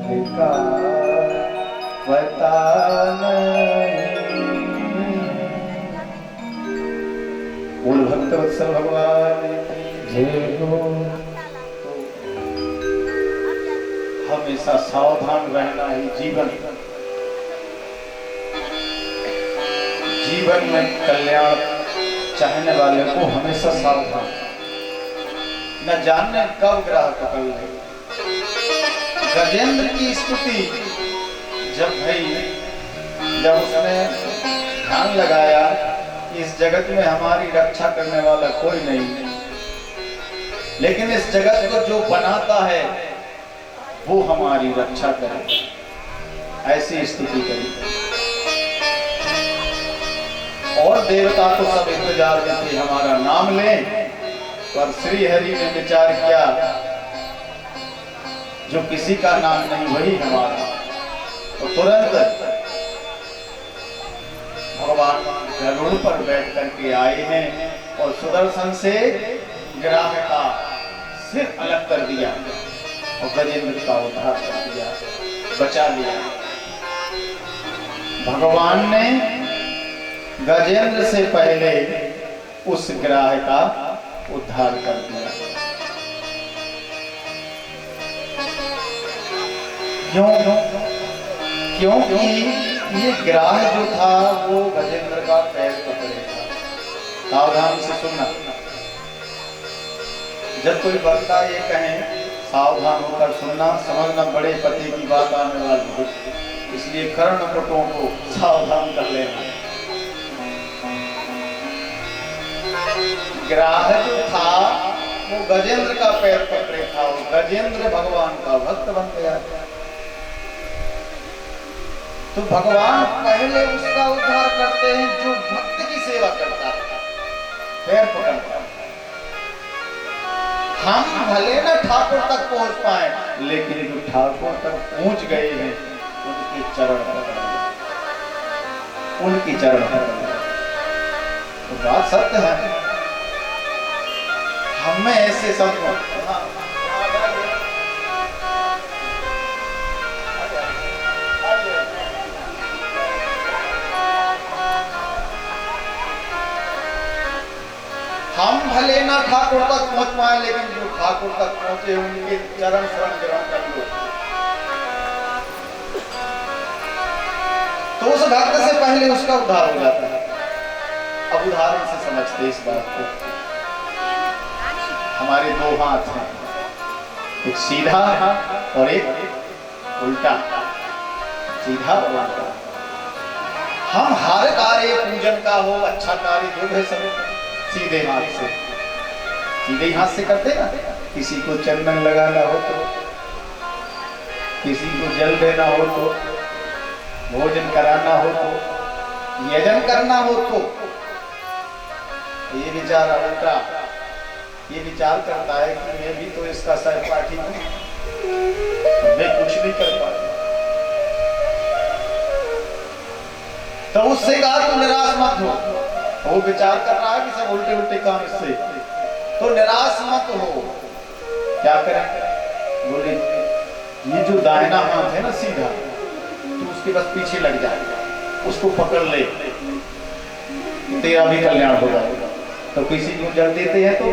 का पता नहीं। बोल भक्तवत्सल भगवान जय हो। हमेशा सावधान रहना ही जीवन में कल्याण चाहने वाले को हमेशा सावधान, न जानने कब ग्रह पकड़ ले। गजेंद्र की स्तुति जब उसने ध्यान लगाया, इस जगत में हमारी रक्षा करने वाला कोई नहीं, लेकिन इस जगत को जो बनाता है वो हमारी रक्षा करे, ऐसी स्तुति करी। और देवता तो सब इंतजार में थे हमारा नाम लें, पर श्री हरि ने विचार किया जो किसी का नाम नहीं वही हमारा, तो तुरंत भगवान गरुड़ पर बैठ करके आए हैं और सुदर्शन से ग्राह का सिर अलग कर दिया और गजेंद्र का उद्धार कर दिया, बचा लिया। भगवान ने गजेंद्र से पहले उस ग्राह का उद्धार कर दिया। क्योंकि ये ग्राह जो था वो गजेंद्र का पैर पकड़े था। सावधान से सुनना, जब कोई वक्ता ये कहे सावधान होकर सुनना, समझना बड़े पति की बात आने वाली है, इसलिए कर्णपुटों को सावधान कर लेना। ग्राह जो था वो गजेंद्र का पैर पकड़े था, वो गजेंद्र भगवान का भक्त बन गया। तो भगवान पहले उसका उद्धार करते हैं जो भक्त की सेवा करता है, पैर पकड़ता है। हम भले न ठाकुर तक पहुंच पाए, लेकिन जो ठाकुर तक पहुंच गए हैं उनके चरण उनकी चरण तो बात सत्य है। हमें ऐसे सब हम भले ना ठाकुर तक पहुंच पाए, लेकिन जो ठाकुर तक पहुंचे उनके चरण शरण ग्रहण कर लो, तो उस भक्त से पहले उसका उद्धार हो जाता है। अब उदाहरण से समझते इस बात को। हमारे दो हाथ हैं, एक सीधा और एक उल्टा, सीधा और उल्टा। हम हर कार्य पूजन का हो, अच्छा कार्य जो है सब सीधे हाथ से, सीधे हाथ से करते ना। किसी को चंदन लगाना हो तो, किसी को जल देना हो तो, भोजन कराना हो तो, यजन करना हो तो, ये विचार उल्टा ये विचार करता है कि मैं भी तो इसका सहपाठी हूं, मैं कुछ नहीं कर पाता। तो उससे कहा तुम निराश मत हो। वो विचार कर रहा है कि सब उल्टे उल्टे काम इससे, तो निराश मत हो। क्या करें? बोले ये जो दाहिना हाथ है ना सीधा, तो उसके बस पीछे लग जाएगा, उसको पकड़ ले, तेरा भी कल्याण हो जाएगा। तो किसी को जल देते हैं तो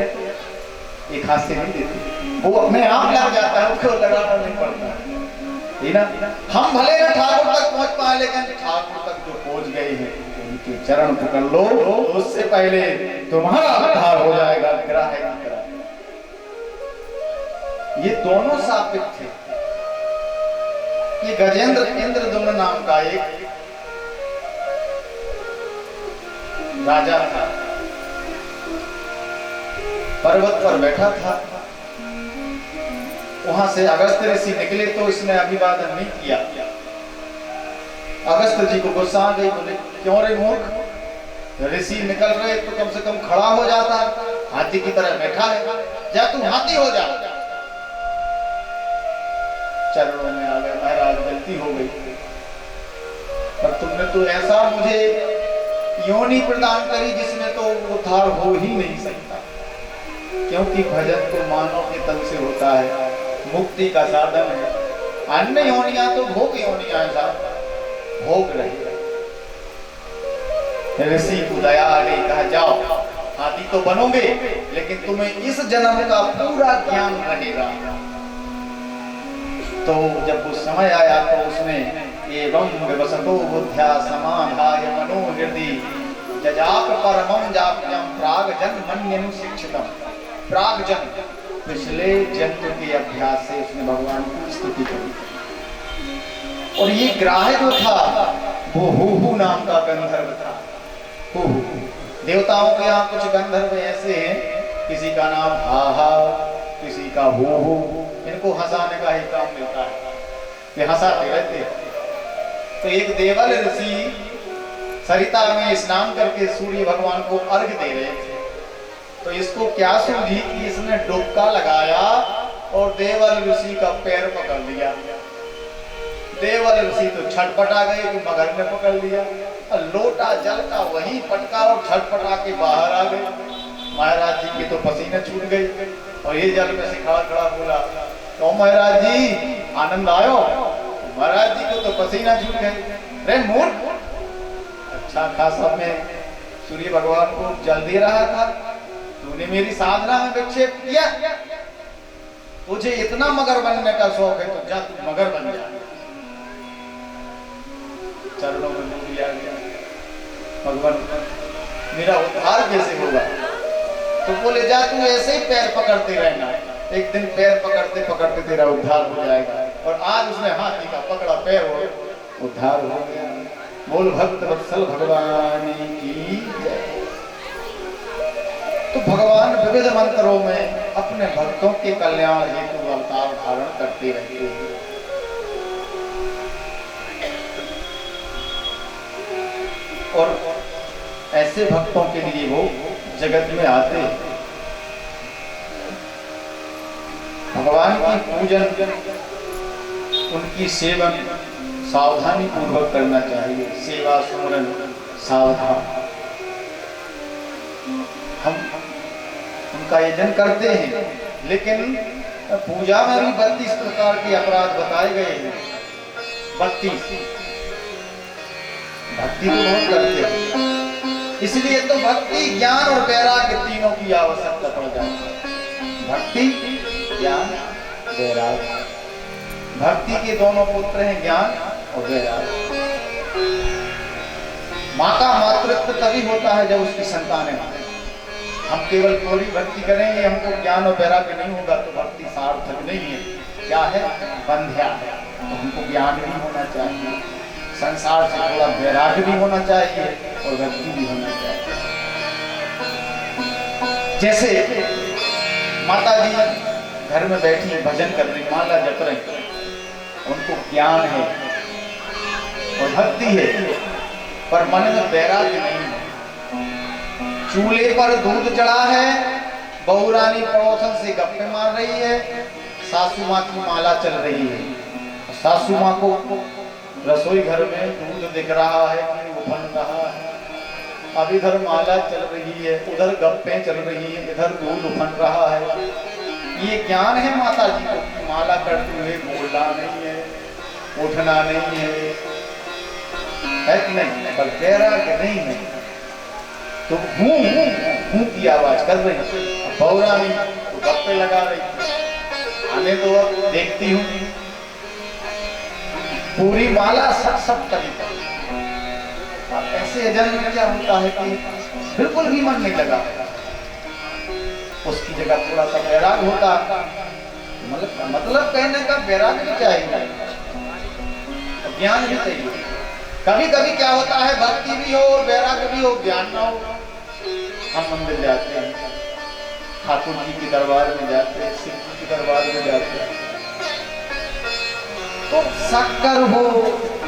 एक हाथ से नहीं देते, वो अपने आप लग जाता है, उसको लगाना नहीं पड़ता है ना। हम भले ना ठाकुर तक पहुंच पाए, लेकिन ठाकुर तक जो पहुंच गए हैं उनके चरण पकड़ लो, उससे पहले तुम्हारा उद्धार हो जाएगा। ग्राह की तरह ये दोनों सापित थे। ये गजेंद्र इंद्रदुम्न नाम का एक राजा था, पर्वत पर बैठा था। वहां से अगस्त ऋषि निकले तो इसने अभिवादन नहीं किया। अगस्त जी को गुस्सा आ गई, बोले क्यों रे मूर्ख, ऋषि निकल रहे तो कम से कम खड़ा हो जाता, हाथी की तरह बैठा है, जा तू हाथी हो जा। चरणों में आ गए, महाराज गलती हो गई, पर तुमने तो ऐसा मुझे योनि प्रदान करी जिसमें तो उद्धार हो ही नहीं सकता, क्योंकि भजन तो मानव के तन से होता है, मुक्ति का साधन है। अन्य योनियां तो भोग योनियां हैं साहब, भोग रहे। ऋषि को दया आ गई, कहा जाओ हाथी तो बनोगे लेकिन तुम्हें इस जन्म का पूरा ज्ञान रहेगा। तो जब वो समय आया तो उसने एवं विवसतो बुद्ध्या समाधाय मनो हृदि जजाप परमं जाप्यं प्रागजन मन्यनु शिक्षितम। प्रागजन पिछले जन्म के अभ्यास से उसने भगवान की स्तुति करी। और ये ग्राह्य जो था वो हूहू नाम का गंधर्व था। देवताओं के यहाँ कुछ गंधर्व ऐसे हैं, किसी का नाम हाहा, किसी का हूहू, इनको हंसाने का ही काम मिलता है, ये हंसाते रहते हैं। तो एक देवल ऋषि सरिता में स्नान करके सूर्य भगवान को अर्घ्य दे रहे थे। तो इसको क्या सूझी कि इसने डुबका लगाया और देवल ऋषि का पैर पकड़ लिया। देवल ऋषि तो छटपटा गए कि मगर ने पकड़ लिया, और लोटा जल का वहीं पटका और छटपटा के बाहर आ गए। महाराज जी की तो पसीने छूट गई और ये जल में से खड़ा खड़ा बोला, तो महाराज जी आनंद आयो? महाराज जी को तो पसीना छूट गए। रे मूर्ख, अच्छा खासा मैं सूर्य भगवान को जल दे रहा था, तूने मेरी साधना में विक्षेप किया। तुझे इतना मगर बनने का शौक है तो जा तू मगर बन जा। चरणों में डूब लिया गया। भगवान मेरा उद्धार कैसे होगा? तो बोले जा तू ऐसे ही पैर पकड़ते रहना, एक दिन पैर पकड़ते पकड़ते तेरा उद्धार हो जाएगा। और आज उसने हाथी का पकड़ा पैर हो उद्धार हो गया। बोल भक्त वत्सल भगवान की जय। तो भगवान विविध मंत्रों में अपने भक्तों के कल्याण हेतु अवतार धारण करते रहते हैं। और ऐसे भक्तों के लिए वो जगत में आते हैं। भगवान की पूजन, उनकी सेवन सावधानी पूर्वक करना चाहिए। सेवा सुमरन सावधान। हम उनका यजन करते हैं, लेकिन पूजा में भी 32 प्रकार के अपराध बताए गए हैं। 32 भक्ति तो बहुत करते हैं, इसलिए तो भक्ति ज्ञान और वैराग्य तीनों की आवश्यकता पड़ जाती है। भक्ति ज्ञान वैराग्य। भक्ति के दोनों पुत्र हैं ज्ञान और वैराग्य। माँ का मातृत्व तभी होता है जब उसकी संतानें हों। हम केवल थोड़ी भक्ति करेंगे, हमको ज्ञान और वैराग्य नहीं होगा तो भक्ति सार्थक नहीं है। क्या है? बंध्या है। तो हमको ज्ञान भी होना चाहिए, संसार से थोड़ा वैराग्य भी होना चाहिए और भक्ति भी होना चाहिए। जैसे माता जी घर में बैठी भजन कर रही, माला जप रही, उनको ज्ञान है और भक्ति है, पर मन में वैराग्य नहीं है। चूल्हे पर दूध चढ़ा है, बहू रानी पड़ोसन से गप्पे मार रही है, सासू माँ की माला चल रही है। सासू माँ को रसोई घर में दूध दिख रहा है कि उफन रहा है, अब इधर माला चल रही है, उधर गप्पे चल रही है, इधर दूध उफन रहा है। ये ज्ञान है माता जी को कि माला करते हुए बोलना नहीं है, उठना नहीं है कि नहीं? पर वैराग्य नहीं है तो हूं की आवाज कर रही। बौरानी तो गप्पे लगा रही, आने दो अब देखती हूँ। पूरी माला सब करी। ऐसे जन्म में क्या होता है कि बिल्कुल भी मन नहीं लगा, उसकी जगह थोड़ा सा वैराग होता। मतलब कहने का वैराग भी चाहिए, ज्ञान भी चाहिए। कभी कभी क्या होता है, भक्ति भी हो और वैराग भी हो, ज्ञान ना हो। हम मंदिर जाते हैं, ठाकुर जी के दरबार में जाते हैं, शिव जी के दरबार में जाते हैं, तो शक्कर हो,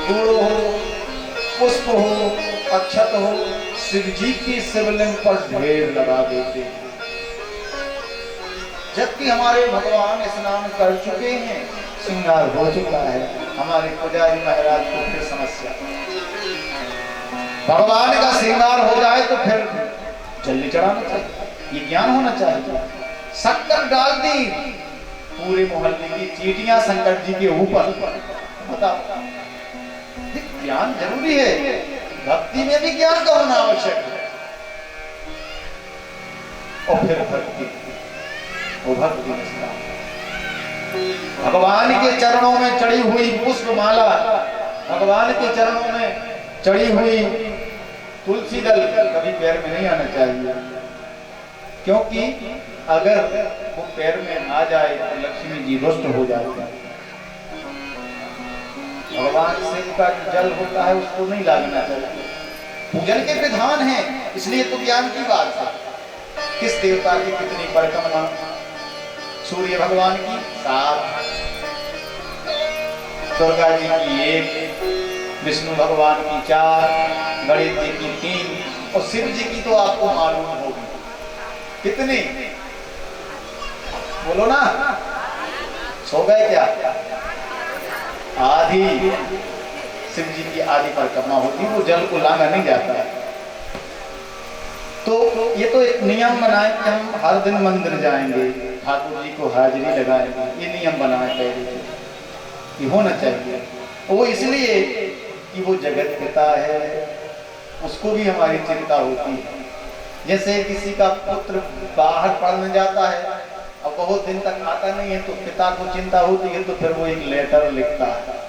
गुड़ हो, पुष्प हो, अक्षत हो, शिव जी की शिवलिंग पर ढेर लगा देते हैं। जबकि हमारे भगवान स्नान कर चुके हैं, श्रृंगार हो चुका है। हमारे पुजारी महाराज को फिर समस्या, भगवान का श्रृंगार हो जाए तो फिर जल्दी चढ़ाना चाहिए, ये ज्ञान होना चाहिए। शक्कर डाल दी पूरे मोहल्ले की चीटियां शंकर जी के ऊपर। बताओ, ज्ञान जरूरी है, भक्ति में भी ज्ञान का होना आवश्यक है। और फिर भक्ति, वो भक्ति भगवान के चरणों में चढ़ी हुई पुष्पमाला, भगवान के चरणों में चढ़ी हुई तुलसी दल कभी पैर में नहीं आना चाहिए, क्योंकि अगर वो पैर में आ जाए तो लक्ष्मी जी रुष्ट हो जाती है। भगवान शिव का जल होता है उसको नहीं लागना चाहिए, पूजन के विधान है, इसलिए तो ज्ञान की बात है। किस देवता की कितनी परिक्रमा, सूर्य भगवान की 7, दुर्गा जी की 1, विष्णु भगवान की 4, गणेश जी की 3 और शिव जी की तो आपको मालूम होगी कितनी, बोलो ना, सो गए क्या? आधी शिव जी की आधी परिक्रमा होती, वो जल को लांगा नहीं जाता है। तो ये तो एक नियम बनाए कि हम हर दिन मंदिर जाएंगे, ठाकुर जी को हाजिरी लगाएंगे, ये नियम बनाए पहले, ये होना चाहिए। वो इसलिए कि वो जगत पिता है, उसको भी हमारी चिंता होती है। जैसे किसी का पुत्र बाहर पढ़ने जाता है, अब बहुत दिन तक आता नहीं है, तो पिता को चिंता होती है, तो फिर वो एक लेटर लिखता है